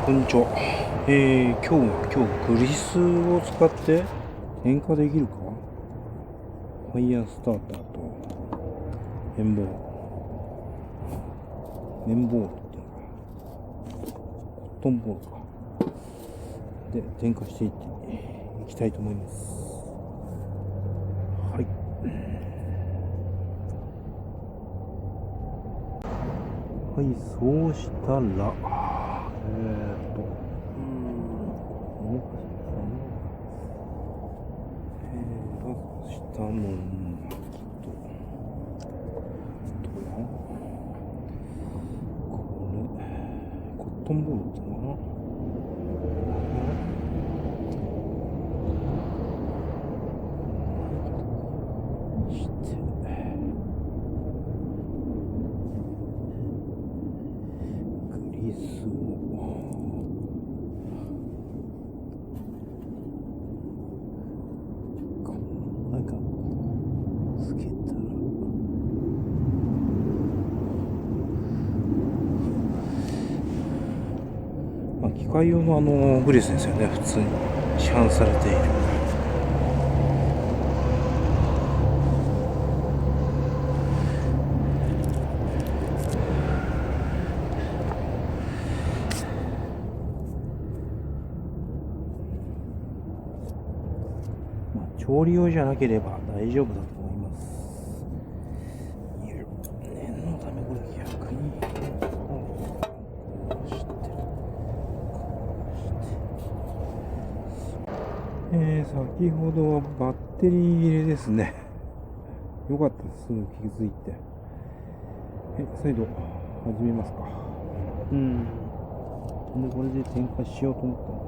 こんにちは。今日グリスを使って点火できるか。ファイヤースターターと綿棒っていうのか、コットンボールかで点火していきたいと思います。はい。はい、そうしたら下の巻きとこれコットンボールっていうのかな。してグリスをつけたら、機械用のグリスですよね。普通に市販されている。調理用じゃなければ大丈夫だと思います。念のためこれ逆にこうして先ほどはバッテリー入れですね。よかったです。すぐ気づいて。再度始めますか。でこれで点火しようと思ったのかな。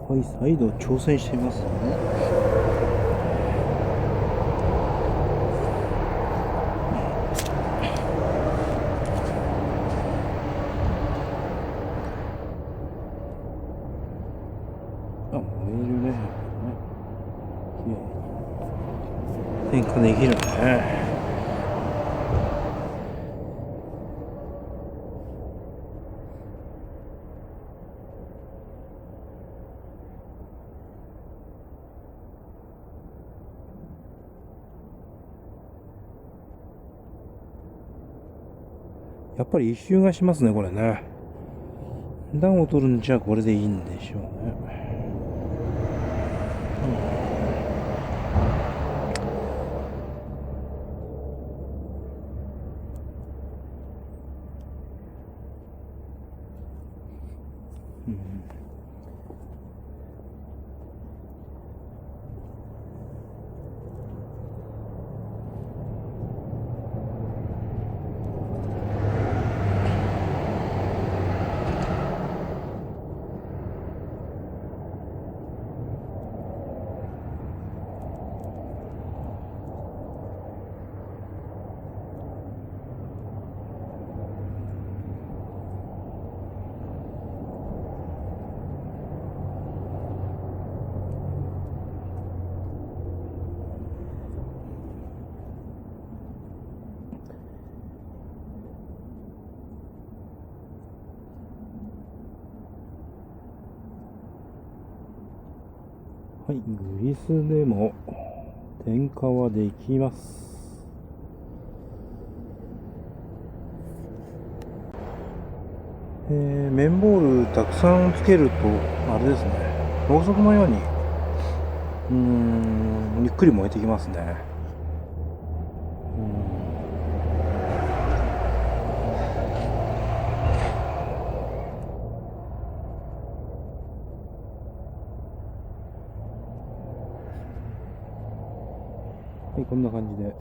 はい、再度挑戦してみますね。燃えるね。点火できるね。やっぱり一周がしますね、これね。暖を取るんじゃこれでいいんでしょうね。はい、グリスでも点火はできます。綿ボールたくさんつけるとあれですね、ろうそくのようにゆっくり燃えてきますね。はい、こんな感じで